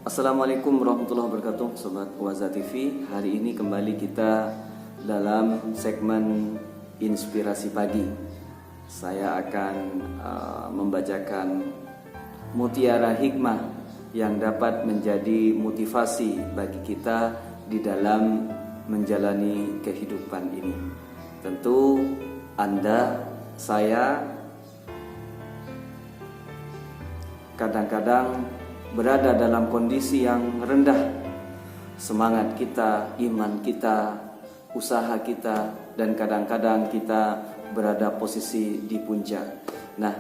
Assalamualaikum warahmatullahi wabarakatuh, Sobat Waza TV. Hari ini kembali kita dalam segmen Inspirasi Pagi. Saya akan membacakan mutiara hikmah yang dapat menjadi motivasi bagi kita di dalam menjalani kehidupan ini. Tentu Anda, saya kadang-kadang berada dalam kondisi yang rendah, semangat kita, iman kita, usaha kita, dan kadang-kadang kita berada posisi di puncak. Nah,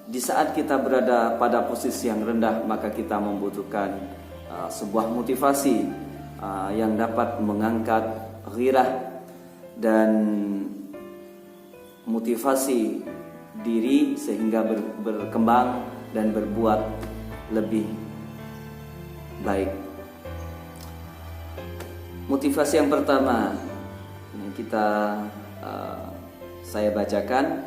di saat kita berada pada posisi yang rendah, maka kita membutuhkan sebuah motivasi yang dapat mengangkat gairah dan motivasi diri sehingga berkembang dan berbuat lebih baik. Motivasi yang pertama yang saya bacakan,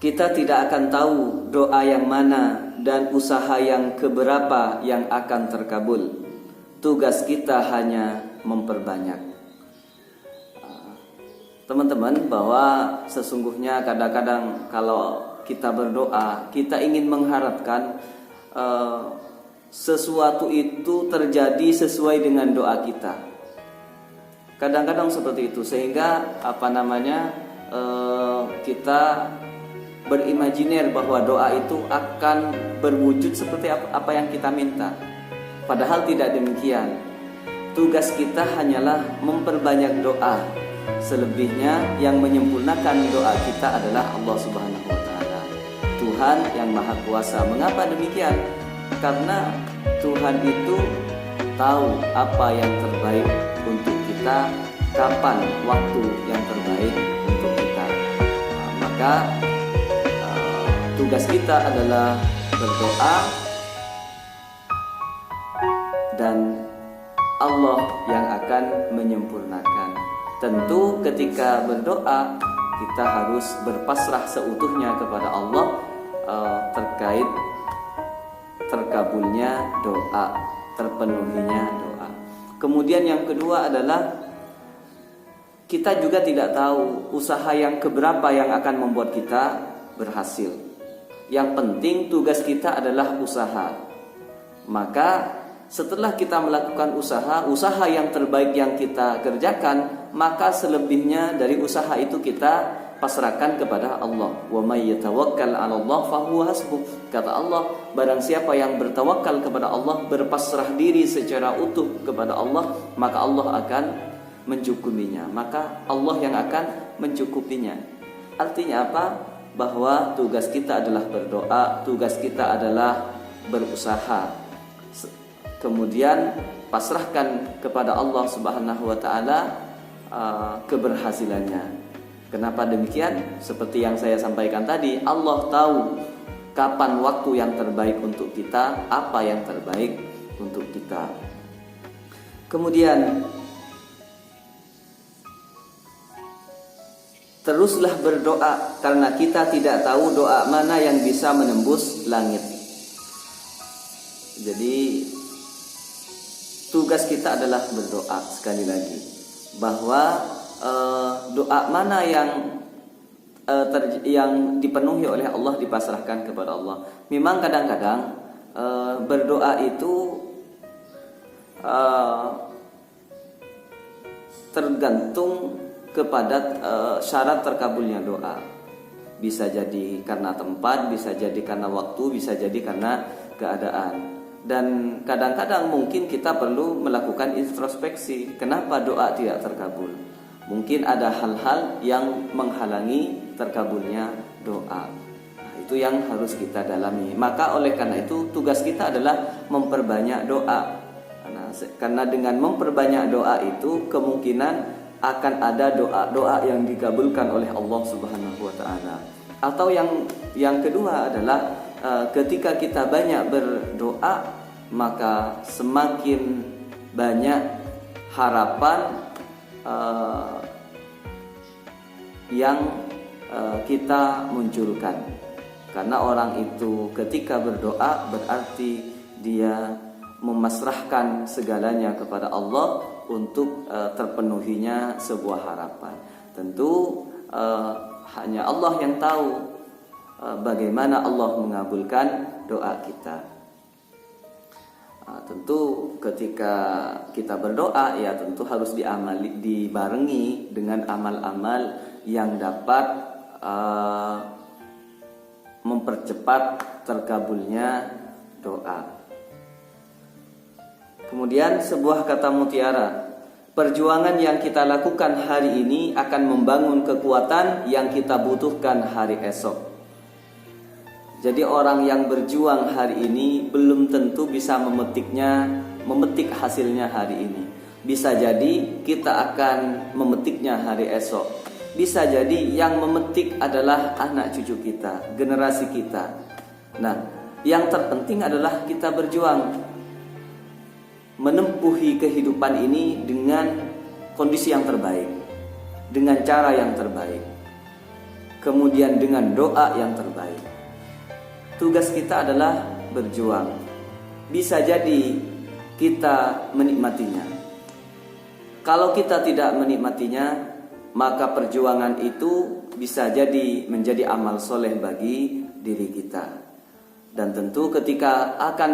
kita tidak akan tahu doa yang mana dan usaha yang keberapa yang akan terkabul. Tugas kita hanya memperbanyak. Teman-teman, bahwa sesungguhnya kadang-kadang kalau kita berdoa, kita ingin mengharapkan sesuatu itu terjadi sesuai dengan doa kita. Kadang-kadang seperti itu, sehingga kita berimajiner bahwa doa itu akan berwujud seperti apa yang kita minta. Padahal tidak demikian. Tugas kita hanyalah memperbanyak doa. Selebihnya yang menyempurnakan doa kita adalah Allah Subhanahu wa Ta'ala, Tuhan yang Maha Kuasa. Mengapa demikian? Karena Tuhan itu tahu apa yang terbaik untuk kita, kapan waktu yang terbaik untuk kita. Maka tugas kita adalah berdoa, dan Allah yang akan menyempurnakan. Tentu ketika berdoa kita harus berpasrah seutuhnya kepada Allah terkait terkabulnya doa, terpenuhinya doa. Kemudian yang kedua adalah kita juga tidak tahu usaha yang keberapa yang akan membuat kita berhasil. Yang penting tugas kita adalah usaha. Maka setelah kita melakukan usaha yang terbaik yang kita kerjakan, maka selebihnya dari usaha itu kita pasrahkan kepada Allah. Wa may yatawakkal 'ala Allah fahuwa hasbuh. Kata Allah, barang siapa yang bertawakal kepada Allah, berpasrah diri secara utuh kepada Allah, maka Allah akan mencukupinya. Maka Allah yang akan mencukupinya. Artinya apa? Bahwa tugas kita adalah berdoa, tugas kita adalah berusaha. Kemudian pasrahkan kepada Allah Subhanahu wa Ta'ala keberhasilannya. Kenapa demikian? Seperti yang saya sampaikan tadi, Allah tahu kapan waktu yang terbaik untuk kita, apa yang terbaik untuk kita. Kemudian teruslah berdoa, karena kita tidak tahu doa mana yang bisa menembus langit. Jadi tugas kita adalah berdoa. Sekali lagi, bahwa doa mana yang dipenuhi oleh Allah, dipasrahkan kepada Allah. Memang kadang-kadang berdoa itu tergantung kepada syarat terkabulnya doa. Bisa jadi karena tempat, bisa jadi karena waktu, bisa jadi karena keadaan. Dan kadang-kadang mungkin kita perlu melakukan introspeksi. Kenapa doa tidak terkabul? Mungkin ada hal-hal yang menghalangi terkabulnya doa. Nah, itu yang harus kita dalami. Maka oleh karena itu tugas kita adalah memperbanyak doa. Karena dengan memperbanyak doa itu kemungkinan akan ada doa-doa yang dikabulkan oleh Allah Subhanahu wa Ta'ala. Atau yang kedua adalah ketika kita banyak berdoa, maka semakin banyak harapan yang kita munculkan. Karena orang itu ketika berdoa berarti dia memasrahkan segalanya kepada Allah untuk terpenuhinya sebuah harapan. Tentu hanya Allah yang tahu bagaimana Allah mengabulkan doa kita. Tentu ketika kita berdoa ya tentu harus dibarengi dengan amal-amal yang dapat mempercepat terkabulnya doa. Kemudian sebuah kata mutiara, perjuangan yang kita lakukan hari ini akan membangun kekuatan yang kita butuhkan hari esok. Jadi orang yang berjuang hari ini belum tentu bisa memetik hasilnya hari ini. Bisa jadi kita akan memetiknya hari esok. Bisa jadi yang memetik adalah anak cucu kita, generasi kita. Nah, yang terpenting adalah kita berjuang menempuhi kehidupan ini dengan kondisi yang terbaik, dengan cara yang terbaik, kemudian dengan doa yang terbaik. Tugas kita adalah berjuang. Bisa jadi kita menikmatinya. Kalau kita tidak menikmatinya, maka perjuangan itu bisa jadi menjadi amal soleh bagi diri kita. Dan tentu ketika akan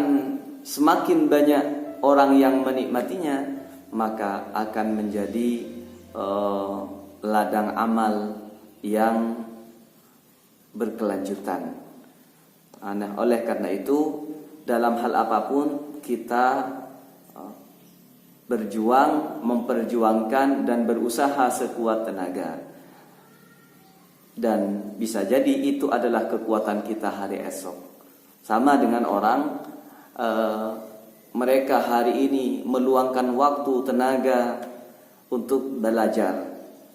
semakin banyak orang yang menikmatinya, maka akan menjadi ladang amal yang berkelanjutan. Nah, oleh karena itu dalam hal apapun kita berjuang, memperjuangkan dan berusaha sekuat tenaga. Dan bisa jadi itu adalah kekuatan kita hari esok. Sama dengan orang mereka hari ini meluangkan waktu, tenaga untuk belajar,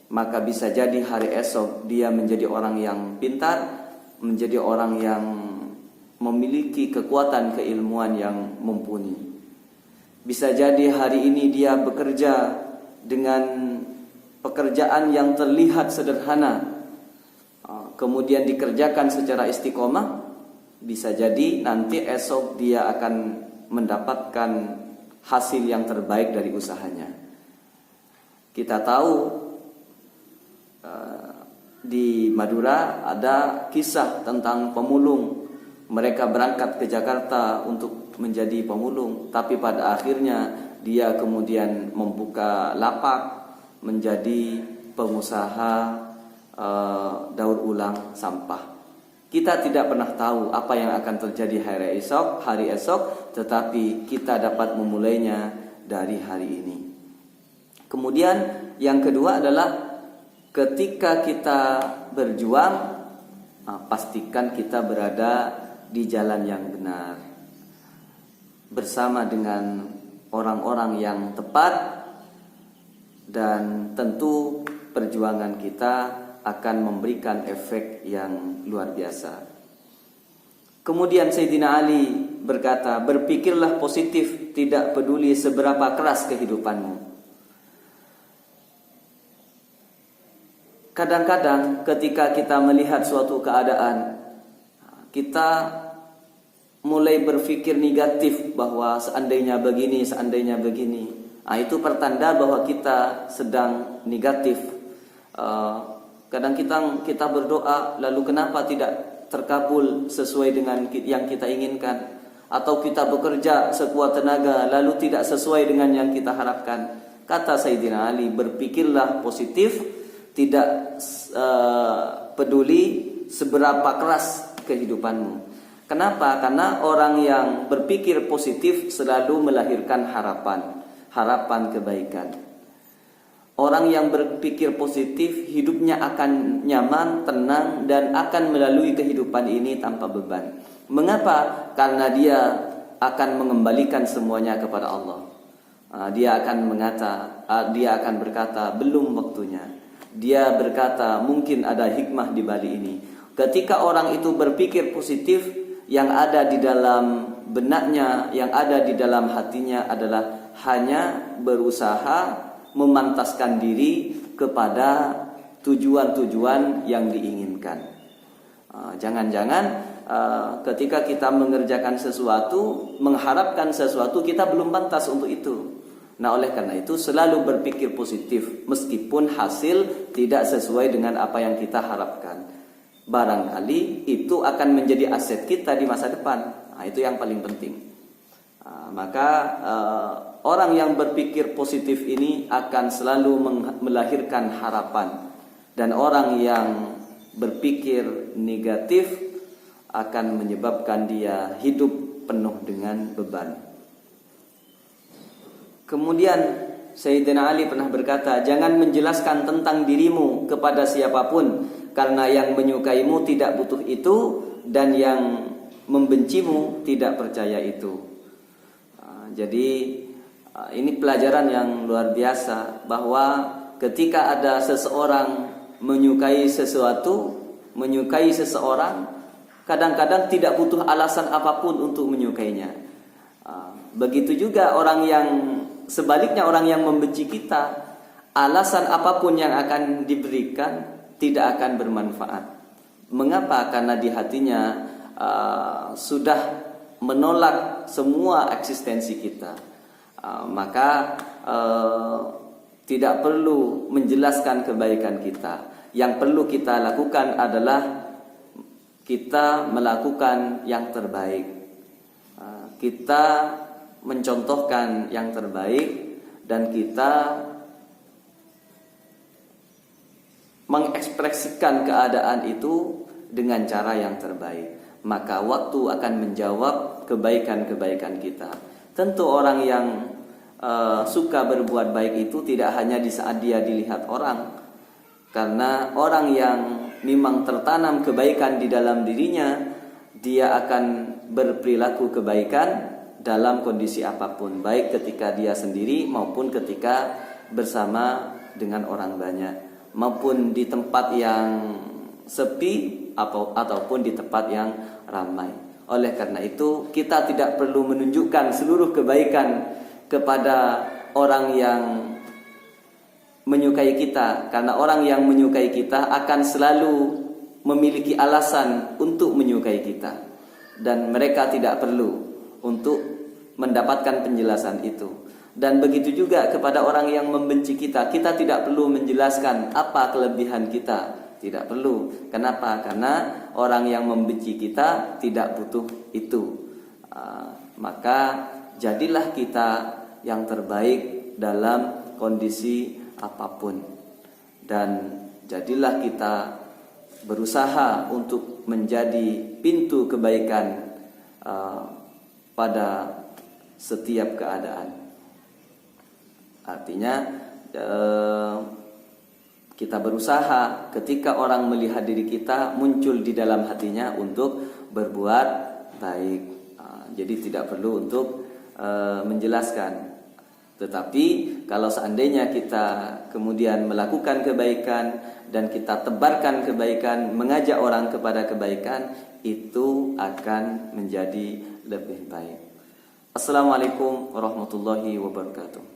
maka bisa jadi hari esok dia menjadi orang yang pintar, menjadi orang yang memiliki kekuatan keilmuan yang mumpuni. Bisa jadi hari ini dia bekerja dengan pekerjaan yang terlihat sederhana, kemudian dikerjakan secara istiqomah. Bisa jadi nanti esok dia akan mendapatkan hasil yang terbaik dari usahanya. Kita tahu di Madura ada kisah tentang pemulung. Mereka berangkat ke Jakarta untuk menjadi pemulung, tapi pada akhirnya dia kemudian membuka lapak, menjadi pengusaha daur ulang sampah. Kita tidak pernah tahu apa yang akan terjadi hari esok, tetapi kita dapat memulainya dari hari ini. Kemudian yang kedua adalah ketika kita berjuang, pastikan kita berada di jalan yang benar, bersama dengan orang-orang yang tepat, dan tentu perjuangan kita akan memberikan efek yang luar biasa. Kemudian Sayyidina Ali berkata, berpikirlah positif, tidak peduli seberapa keras kehidupanmu. Kadang-kadang ketika kita melihat suatu keadaan, kita mulai berpikir negatif bahwa seandainya begini, seandainya begini. Itu pertanda bahwa kita sedang negatif. Kadang kita berdoa, lalu kenapa tidak terkabul sesuai dengan yang kita inginkan? Atau kita bekerja sekuat tenaga, lalu tidak sesuai dengan yang kita harapkan. Kata Sayyidina Ali, berpikirlah positif, tidak peduli seberapa keras kehidupanmu. Kenapa? Karena orang yang berpikir positif selalu melahirkan harapan kebaikan. Orang yang berpikir positif hidupnya akan nyaman, tenang, dan akan melalui kehidupan ini tanpa beban. Mengapa? Karena dia akan mengembalikan semuanya kepada Allah. Dia akan berkata belum waktunya. Dia berkata mungkin ada hikmah di balik ini. Ketika orang itu berpikir positif, yang ada di dalam benaknya, yang ada di dalam hatinya adalah hanya berusaha memantaskan diri kepada tujuan-tujuan yang diinginkan. Jangan-jangan ketika kita mengerjakan sesuatu, mengharapkan sesuatu, kita belum pantas untuk itu. Nah, oleh karena itu selalu berpikir positif meskipun hasil tidak sesuai dengan apa yang kita harapkan. Barangkali itu akan menjadi aset kita di masa depan. Nah, itu yang paling penting. Maka orang yang berpikir positif ini akan selalu melahirkan harapan, dan orang yang berpikir negatif akan menyebabkan dia hidup penuh dengan beban. Kemudian Sayyidina Ali pernah berkata, jangan menjelaskan tentang dirimu kepada siapapun, karena yang menyukaimu tidak butuh itu, dan yang membencimu tidak percaya itu. Jadi ini pelajaran yang luar biasa, bahwa ketika ada seseorang menyukai sesuatu, menyukai seseorang, kadang-kadang tidak butuh alasan apapun untuk menyukainya. Begitu juga orang yang sebaliknya, orang yang membenci kita, alasan apapun yang akan diberikan tidak akan bermanfaat. Mengapa? Karena di hatinya sudah menolak semua eksistensi kita. Maka tidak perlu menjelaskan kebaikan kita. Yang perlu kita lakukan adalah kita melakukan yang terbaik. Kita mencontohkan yang terbaik, dan kita mengekspresikan keadaan itu dengan cara yang terbaik. Maka waktu akan menjawab kebaikan-kebaikan kita. Tentu orang yang suka berbuat baik itu tidak hanya di saat dia dilihat orang, karena orang yang memang tertanam kebaikan di dalam dirinya, dia akan berperilaku kebaikan dalam kondisi apapun, baik ketika dia sendiri maupun ketika bersama dengan orang banyak, maupun di tempat yang sepi ataupun di tempat yang ramai. Oleh karena itu, kita tidak perlu menunjukkan seluruh kebaikan kepada orang yang menyukai kita, karena orang yang menyukai kita akan selalu memiliki alasan untuk menyukai kita, dan mereka tidak perlu untuk mendapatkan penjelasan itu. Dan begitu juga kepada orang yang membenci kita, kita tidak perlu menjelaskan apa kelebihan kita, tidak perlu. Kenapa? Karena orang yang membenci kita tidak butuh itu. Maka jadilah kita yang terbaik dalam kondisi apapun, dan jadilah kita berusaha untuk menjadi pintu kebaikan pada setiap keadaan. Artinya kita berusaha ketika orang melihat diri kita, muncul di dalam hatinya untuk berbuat baik. Jadi tidak perlu untuk menjelaskan. Tetapi kalau seandainya kita kemudian melakukan kebaikan dan kita tebarkan kebaikan, mengajak orang kepada kebaikan, itu akan menjadi lebih baik. Assalamualaikum warahmatullahi wabarakatuh.